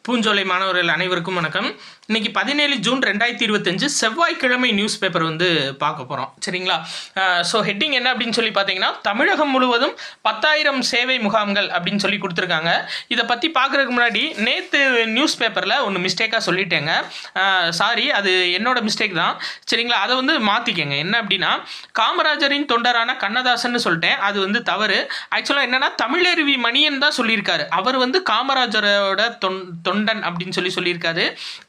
பூஞ்சோலை மாணவர்கள் அனைவருக்கும் வணக்கம். இன்னைக்கு 17 ஜூன் 2025 செவ்வாய்க்கிழமை நியூஸ் பேப்பர் வந்து பார்க்க போகிறோம். சரிங்களா? ஸோ ஹெட்டிங் என்ன அப்படின்னு சொல்லி பார்த்தீங்கன்னா, தமிழகம் முழுவதும் 10,000 சேவை முகாம்கள் அப்படின்னு சொல்லி கொடுத்துருக்காங்க. இதை பற்றி பார்க்குறதுக்கு முன்னாடி நேற்று நியூஸ் பேப்பரில் ஒன்று மிஸ்டேக்காக சொல்லிட்டேங்க. சாரி, அது என்னோட மிஸ்டேக் தான். சரிங்களா? அதை வந்து மாற்றிக்கங்க. என்ன அப்படின்னா, காமராஜரின் தொண்டரான கண்ணதாசன் சொல்லிட்டேன். அது வந்து தவறு. ஆக்சுவலாக என்னென்னா, தமிழருவி மணியன் தான் சொல்லியிருக்காரு. அவர் வந்து காமராஜரோட தொண்டன் அப்படின்னு சொல்லியிருக்காரு.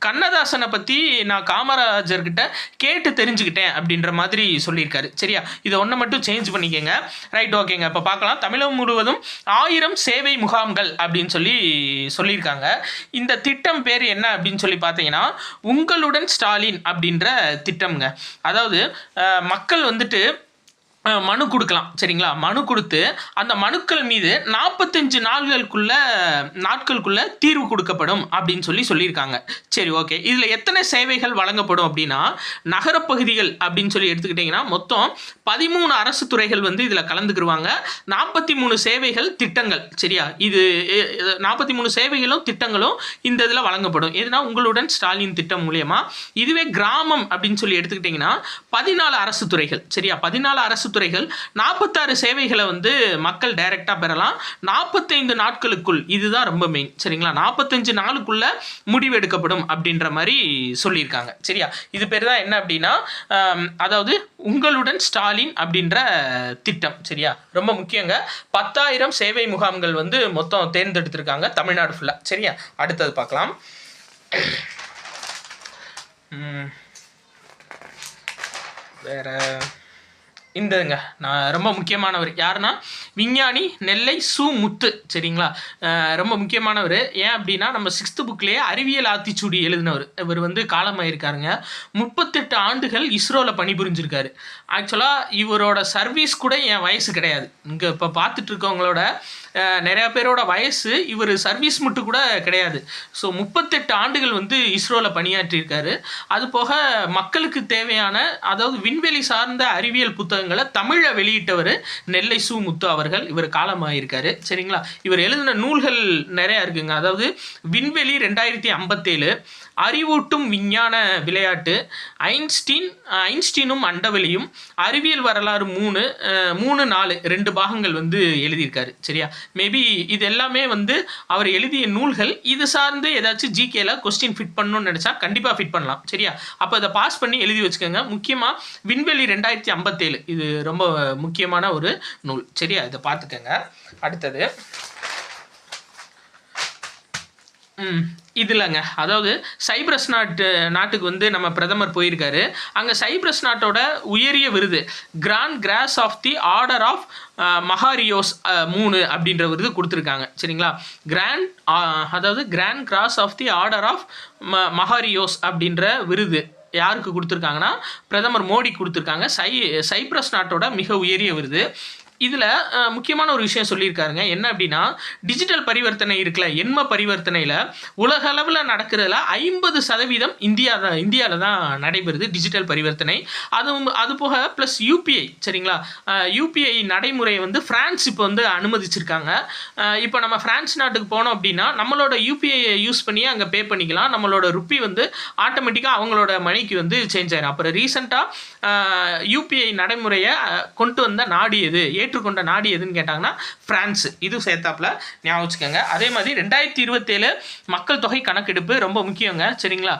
கண்ணதாசனை பற்றி நான் காமராஜர்கிட்ட கேட்டு தெரிஞ்சுக்கிட்டேன் அப்படின்ற மாதிரி சொல்லியிருக்காரு. சரியா? இதை ஒன்று மட்டும் சேஞ்ச் பண்ணிக்கங்க. ரைட், ஓகேங்க. இப்போ பார்க்கலாம். தமிழகம் முழுவதும் 1000 சேவை முகாம்கள் அப்படின்னு சொல்லியிருக்காங்க. இந்த திட்டம் பேர் என்ன அப்படின்னு சொல்லி பார்த்தீங்கன்னா, உங்களுடன் ஸ்டாலின் அப்படின்ற திட்டம்ங்க. அதாவது மக்கள் வந்துட்டு மனு கொடுக்கலாம். சரிங்களா? மனு கொடுத்து அந்த மனுக்கள் மீது 45 நாட்களுக்குள்ள தீர்வு கொடுக்கப்படும் அப்படின்னு சொல்லியிருக்காங்க. சரி, ஓகே. இதில் எத்தனை சேவைகள் வழங்கப்படும் அப்படின்னா, நகரப்பகுதிகள் அப்படின்னு சொல்லி எடுத்துக்கிட்டிங்கன்னா மொத்தம் 13 அரசு துறைகள் வந்து இதில் கலந்துக்கிடுவாங்க. 43 சேவைகள் திட்டங்கள். சரியா? இது 43 சேவைகளும் திட்டங்களும் இந்த இதில் வழங்கப்படும். எதுனா உங்களுடன் ஸ்டாலின் திட்டம் மூலியமா. இதுவே கிராமம் அப்படின்னு சொல்லி எடுத்துக்கிட்டிங்கன்னா 14 அரசு துறைகள். சரியா? 14 அரசு துறைகள் 46 சேவைகளை வந்து மக்கள் டைரக்டா பெறலாம். 45 நாட்களுக்குள். இதுதான் ரொம்ப மெயின். சரிங்களா? 45 நாளுக்குள்ள முடிவு எடுக்கப்படும் அப்படின்ற மாதிரி சொல்லியிருக்காங்க. சரியா? இது பேர் தான் என்ன அப்படின்னா, அதாவது உங்களுடன் ஸ்டாலின் அப்படின்ற திட்டம். சரியா? ரொம்ப முக்கியங்க. 10,000 சேவை முகாம்கள் வந்து மொத்தம் தேர்ந்தெடுத்திருக்காங்க தமிழ்நாடு ஃபுல்லா. சரியா? அடுத்தது பார்க்கலாம். வேற இந்தங்க நான் ரொம்ப முக்கியமானவர் யாருன்னா, விஞ்ஞானி நெல்லை சு முத்து. சரிங்களா? ரொம்ப முக்கியமானவர். ஏன் அப்படின்னா, நம்ம 6th புக்லேயே அறிவியல் ஆத்திச்சூடி எழுதினவர். இவர் வந்து காலமாயிருக்காருங்க. 38 ஆண்டுகள் இஸ்ரோவில் பணிபுரிஞ்சிருக்காரு. ஆக்சுவலாக இவரோட சர்வீஸ் கூட என் வயசு கிடையாது. இங்கே இப்போ பார்த்துட்டு இருக்கவங்களோட நிறையா பேரோட வயசு இவர் சர்வீஸ் மட்டும் கூட கிடையாது. ஸோ 38 ஆண்டுகள் வந்து இஸ்ரோவில் பணியாற்றியிருக்காரு. அது போக மக்களுக்கு தேவையான, அதாவது விண்வெளி சார்ந்த அறிவியல் புத்தகங்களை தமிழில் வெளியிட்டவர் நெல்லை சு முத்து அவர்கள். இவர் காலமாயிருக்காரு. சரிங்களா? இவர் எழுதின நூல்கள் நிறையா இருக்குங்க. அதாவது விண்வெளி 2057, அறிவூட்டும் விஞ்ஞான விளையாட்டு, ஐன்ஸ்டீனும் அண்டவெளியும், அறிவியல் வரலாறு 3, 4 2 பாகங்கள் வந்து எழுதியிருக்காரு. சரியா? மேபி இது எல்லாமே வந்து அவர் எழுதிய நூல்கள். இது சார்ந்து ஏதாச்சும் ஜிகேல கொஸ்டின் ஃபிட் பண்ணணும்னு நினைச்சா கண்டிப்பாக ஃபிட் பண்ணலாம். சரியா? அப்போ இதை பாஸ் பண்ணி எழுதி வச்சுக்கோங்க. முக்கியமாக விண்வெளி 2057 இது ரொம்ப முக்கியமான ஒரு நூல். சரியா? இதை பார்த்துக்கோங்க. அடுத்தது இதுலங்க, அதாவது சைப்ரஸ் நாட்டுக்கு வந்து நம்ம பிரதமர் போயிருக்காரு. அங்கே சைப்ரஸ் நாட்டோட உயரிய விருது grand cross of the order of Makarios 3 அப்படின்ற விருது கொடுத்துருக்காங்க. சரிங்களா? அதாவது grand cross of the order of Makarios அப்படின்ற விருது யாருக்கு கொடுத்துருக்காங்கன்னா, பிரதமர் மோடி கொடுத்துருக்காங்க. சைப்ரஸ் நாட்டோட மிக உயரிய விருது. இதில் முக்கியமான ஒரு விஷயம் சொல்லியிருக்காருங்க. என்ன அப்படின்னா, டிஜிட்டல் பரிவர்த்தனை இருக்குல்ல, எண்ம பரிவர்த்தனையில் உலக அளவில் நடக்கிறதுல 50% இந்தியாவில் தான் நடைபெறுது டிஜிட்டல் பரிவர்த்தனை. அது போக ப்ளஸ் யூபிஐ. சரிங்களா? யூபிஐ நடைமுறையை வந்து ஃப்ரான்ஸ் இப்போ வந்து அனுமதிச்சிருக்காங்க. இப்போ நம்ம ஃப்ரான்ஸ் நாட்டுக்கு போனோம் அப்படின்னா நம்மளோட யூபிஐயை யூஸ் பண்ணி அங்கே பே பண்ணிக்கலாம். நம்மளோட ருப்பி வந்து ஆட்டோமேட்டிக்காக அவங்களோட மணிக்கு வந்து சேஞ்ச் ஆயிடும். அப்புறம் ரீசெண்டாக யூபிஐ நடைமுறையை கொண்டு வந்த நாடு எது, ஏற்றுக்கொண்ட நாடு எதுன்னு கேட்டாங்கன்னா பிரான்ஸ். இது சேர்த்தாப்புல ஞாபகம் வச்சுக்கோங்க. அதே மாதிரி 2027 மக்கள் தொகை கணக்கெடுப்பு ரொம்ப முக்கியங்க. சரிங்களா?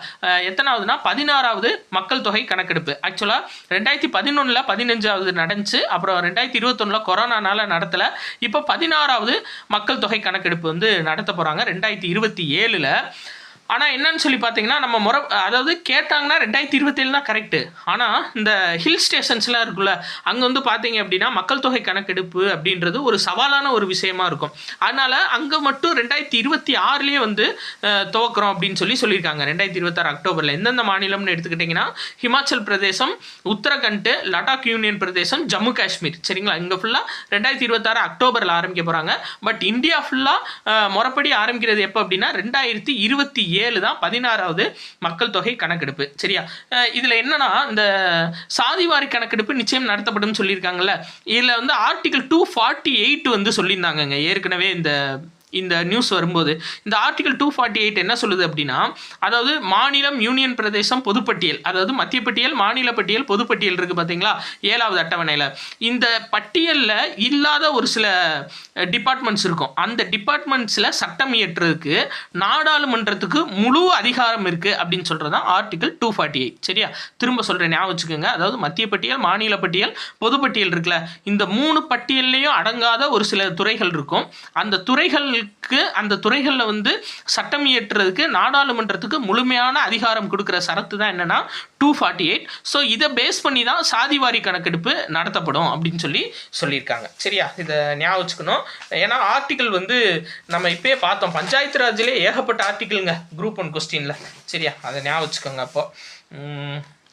எத்தனாவதுன்னா 16வது மக்கள் தொகை கணக்கெடுப்பு. ஆக்சுவலாக 2011 15வது நடந்துச்சு. அப்புறம் 2021 கொரோனானால நடத்தலை. இப்போ 16வது மக்கள் தொகை கணக்கெடுப்பு வந்து நடத்த போகிறாங்க 2027. ஆனால் என்னன்னு சொல்லி பார்த்தீங்கன்னா, நம்ம அதாவது கேட்டாங்கன்னா 2027 தான் கரெக்டு. ஆனால் இந்த ஹில் ஸ்டேஷன்ஸ்லாம் இருக்குல்ல, அங்கே வந்து பார்த்தீங்க அப்படின்னா மக்கள் தொகை கணக்கெடுப்பு அப்படின்றது ஒரு சவாலான ஒரு விஷயமா இருக்கும். அதனால் அங்கே மட்டும் 2026 வந்து துவக்கிறோம் அப்படின்னு சொல்லியிருக்காங்க. 2026 அக்டோபரில். எந்தெந்த மாநிலம்னு எடுத்துக்கிட்டிங்கன்னா, ஹிமாச்சல் பிரதேசம், உத்தரகண்ட், லடாக் யூனியன் பிரதேசம், ஜம்மு காஷ்மீர். சரிங்களா? இங்கே ஃபுல்லாக 2026 அக்டோபரில் ஆரம்பிக்க போகிறாங்க. பட் இந்தியா ஃபுல்லாக முறைப்படி ஆரம்பிக்கிறது எப்போ அப்படின்னா 2027 தான் 16வது மக்கள் தொகை கணக்கெடுப்பு. சரியா? இதுல என்னன்னா, இந்த சாதிவாரி கணக்கெடுப்பு நிச்சயம் நடத்தப்படும் சொல்லியிருக்காங்கல்ல. இதுல வந்து ஆர்டிகல் 248 வந்து சொல்லியிருந்தாங்க ஏற்கனவே இந்த இந்த நியூஸ் வரும்போது. இந்த ஆர்டிகல் 248 என்ன சொல்லுது அப்படின்னா, அதாவது மாநிலம், யூனியன் பிரதேசம், பொதுப்பட்டியல், அதாவது மத்திய பட்டியல், மாநில பட்டியல், பொதுப்பட்டியல் இருக்குது பார்த்தீங்களா 7வது அட்டவணையில். இந்த பட்டியலில் இல்லாத ஒரு சில டிபார்ட்மெண்ட்ஸ் இருக்கும். அந்த டிபார்ட்மெண்ட்ஸில் சட்டம் இயற்றுறதுக்கு நாடாளுமன்றத்துக்கு முழு அதிகாரம் இருக்குது அப்படின்னு சொல்கிறது தான் ஆர்டிகல் 248. சரியா, திரும்ப சொல்கிறேன், ஞாபகம் வச்சுக்கோங்க. அதாவது மத்திய பட்டியல், மாநில பட்டியல், பொதுப்பட்டியல் இருக்குல்ல, இந்த 3 பட்டியல்லையும் அடங்காத ஒரு சில துறைகள் இருக்கும். அந்த துறைகளில் வந்து சட்டம் இயற்றுறதுக்கு நாடாளுமன்றத்துக்கு முழுமையான அதிகாரம் கொடுக்குற சரத்து தான் என்னன்னா 248. ஸோ இதை பேஸ் பண்ணி தான் சாதிவாரி கணக்கெடுப்பு நடத்தப்படும் அப்படின்னு சொல்லியிருக்காங்க. சரியா, இதை ஞாபகம் வச்சுக்கணும். ஏன்னா ஆர்டிகல் வந்து நம்ம இப்பயே பார்த்தோம், பஞ்சாயத்து ராஜ்லேயே ஏகப்பட்ட ஆர்டிக்கிள்ங்க குரூப் 1 கொஸ்டினில். சரியா, அதை ஞாபகம் வச்சுக்கோங்க. அப்போ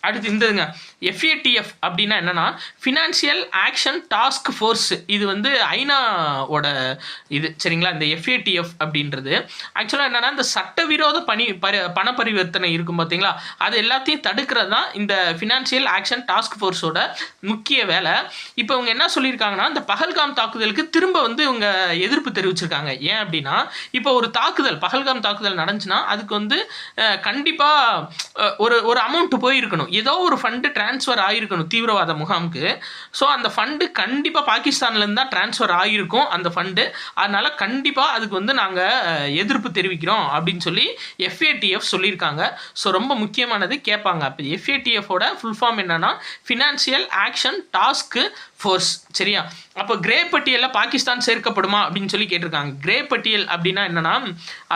அடுத்து இந்ததுங்க FATF அப்படின்னா என்னன்னா ஃபினான்ஷியல் ஆக்ஷன் டாஸ்க் ஃபோர்ஸ். இது வந்து ஐநாவோட இது. சரிங்களா, இந்த FATF அப்படின்றது ஆக்சுவலாக என்னன்னா இந்த சட்டவிரோத பண பரிவர்த்தனை இருக்கும் பார்த்தீங்களா, அது எல்லாத்தையும் தடுக்கிறது தான் இந்த ஃபினான்ஷியல் ஆக்ஷன் டாஸ்க் ஃபோர்ஸோட முக்கிய வேலை. இப்போ இவங்க என்ன சொல்லியிருக்காங்கன்னா, இந்த பஹல்காம் தாக்குதலுக்கு திரும்ப வந்து இவங்க எதிர்ப்பு தெரிவிச்சிருக்காங்க. ஏன் அப்படின்னா, இப்போ ஒரு பஹல்காம் தாக்குதல் நடந்துச்சுன்னா அதுக்கு வந்து கண்டிப்பாக ஒரு அமௌண்ட் போயிருக்கணும், ஏதோ ஒரு ஃபண்டு ட்ரான்ஸ்ஃபர் ஆகிருக்கணும் தீவிரவாத முகாமுக்கு. ஸோ அந்த ஃபண்டு கண்டிப்பாக பாகிஸ்தான்லேருந்து தான் ட்ரான்ஸ்ஃபர் ஆகிருக்கும் அந்த ஃபண்டு. அதனால் கண்டிப்பாக அதுக்கு வந்து நாங்கள் எதிர்ப்பு தெரிவிக்கிறோம் அப்படின்னு சொல்லி FATF சொல்லியிருக்காங்க. ஸோ ரொம்ப முக்கியமானது கேட்பாங்க. அப்போ FATFோட ஃபுல் ஃபார்ம் என்னன்னா ஃபினான்ஷியல் ஆக்ஷன் டாஸ்க் ஃபோர்ஸ். சரியா, அப்போ கிரே பட்டியலில் பாகிஸ்தான் சேர்க்கப்படுமா அப்படின்னு சொல்லி கேட்டிருக்காங்க. கிரே பட்டியல் அப்படின்னா என்னன்னா,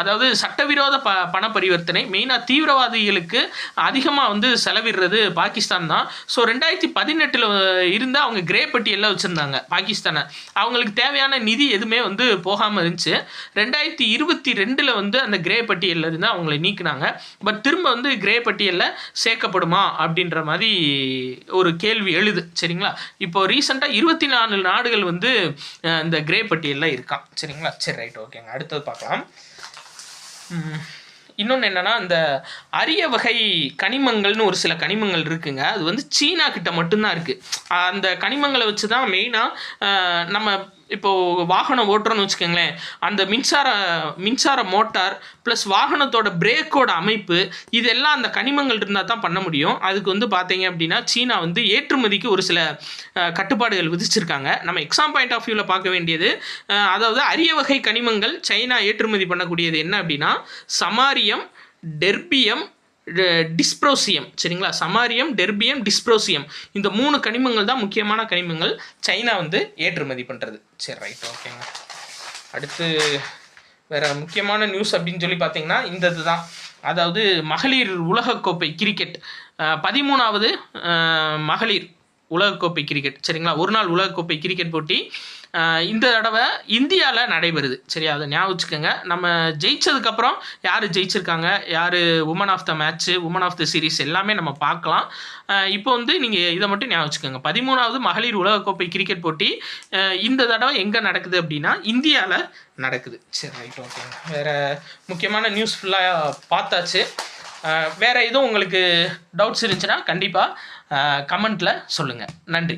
அதாவது சட்டவிரோத பண பரிவர்த்தனை மெயினாக தீவிரவாதிகளுக்கு அதிகமாக வந்து செலவிடுறது பாகிஸ்தான் தான். ஸோ 2018 இருந்து அவங்க கிரே பட்டியலில் வச்சுருந்தாங்க பாகிஸ்தானை. அவங்களுக்கு தேவையான நிதி எதுவுமே வந்து போகாமல் இருந்துச்சு. 2022 வந்து அந்த கிரே பட்டியலில் இருந்து அவங்களை நீக்கினாங்க. பட் திரும்ப வந்து கிரே பட்டியலில் சேர்க்கப்படுமா அப்படின்ற மாதிரி ஒரு கேள்வி எழுது. சரிங்களா, இப்போ ரீசெண்டாக 24 நாடுகள் வந்து இந்த கிரே பட்டியலில் இருக்கான். சரிங்களா, சரி ரைட், ஓகேங்க. அடுத்தது பார்க்கலாம். இன்னொன்று என்னென்னா, இந்த அரிய வகை கனிமங்கள்னு ஒரு சில கனிமங்கள் இருக்குங்க. அது வந்து சீனா கிட்ட மட்டும்தான் இருக்குது. அந்த கனிமங்களை வச்சு தான் மெயினாக நம்ம இப்போது வாகனம் ஓட்டுறோன்னு வச்சுக்கோங்களேன், அந்த மின்சார மோட்டார் ப்ளஸ் வாகனத்தோட பிரேக்கோட அமைப்பு இதெல்லாம் அந்த கனிமங்கள் இருந்தால் தான் பண்ண முடியும். அதுக்கு வந்து பார்த்தீங்க அப்படின்னா சீனா வந்து ஏற்றுமதிக்கு ஒரு சில கட்டுப்பாடுகள் விதிச்சிருக்காங்க. நம்ம எக்ஸாம் பாயிண்ட் ஆஃப் வியூவில் பார்க்க வேண்டியது, அதாவது அரிய வகை கனிமங்கள் சைனா ஏற்றுமதி பண்ணக்கூடியது என்ன அப்படின்னா சமாரியம், டெர்பியம், டிஸ்ப்ரோசியம். சரிங்களா, சமாரியம், டெர்பியம், டிஸ்ப்ரோசியம், இந்த 3 கனிமங்கள் தான் முக்கியமான கனிமங்கள் சைனா வந்து ஏற்றுமதி பண்ணுறது. சரி ரைட், ஓகேங்க. அடுத்து வேறு முக்கியமான நியூஸ் அப்படின்னு சொல்லி பார்த்தீங்கன்னா இந்த இதுதான், அதாவது மகளிர் உலகக்கோப்பை கிரிக்கெட் 13வது மகளிர் உலகக்கோப்பை கிரிக்கெட். சரிங்களா, ஒரு நாள் உலகக்கோப்பை கிரிக்கெட் போட்டி இந்த தடவை இந்தியாவில் நடைபெறுது. சரியா, அதை ஞாபகம் வச்சுக்கோங்க. நம்ம ஜெயிச்சதுக்கப்புறம் யார் ஜெயிச்சிருக்காங்க, யார் woman of the match, woman of the series எல்லாமே நம்ம பார்க்கலாம். இப்போ வந்து நீங்கள் இதை மட்டும் ஞாபகம் வச்சுக்கோங்க, 13வது மகளிர் உலகக்கோப்பை கிரிக்கெட் போட்டி இந்த தடவை எங்கே நடக்குது அப்படின்னா இந்தியாவில் நடக்குது. சரி ரைட், ஓகேங்க. வேறு முக்கியமான நியூஸ் ஃபுல்லாக பார்த்தாச்சு. வேறு எதுவும் உங்களுக்கு டவுட்ஸ் இருந்துச்சுன்னா கண்டிப்பாக கமெண்ட்டில் சொல்லுங்கள். நன்றி.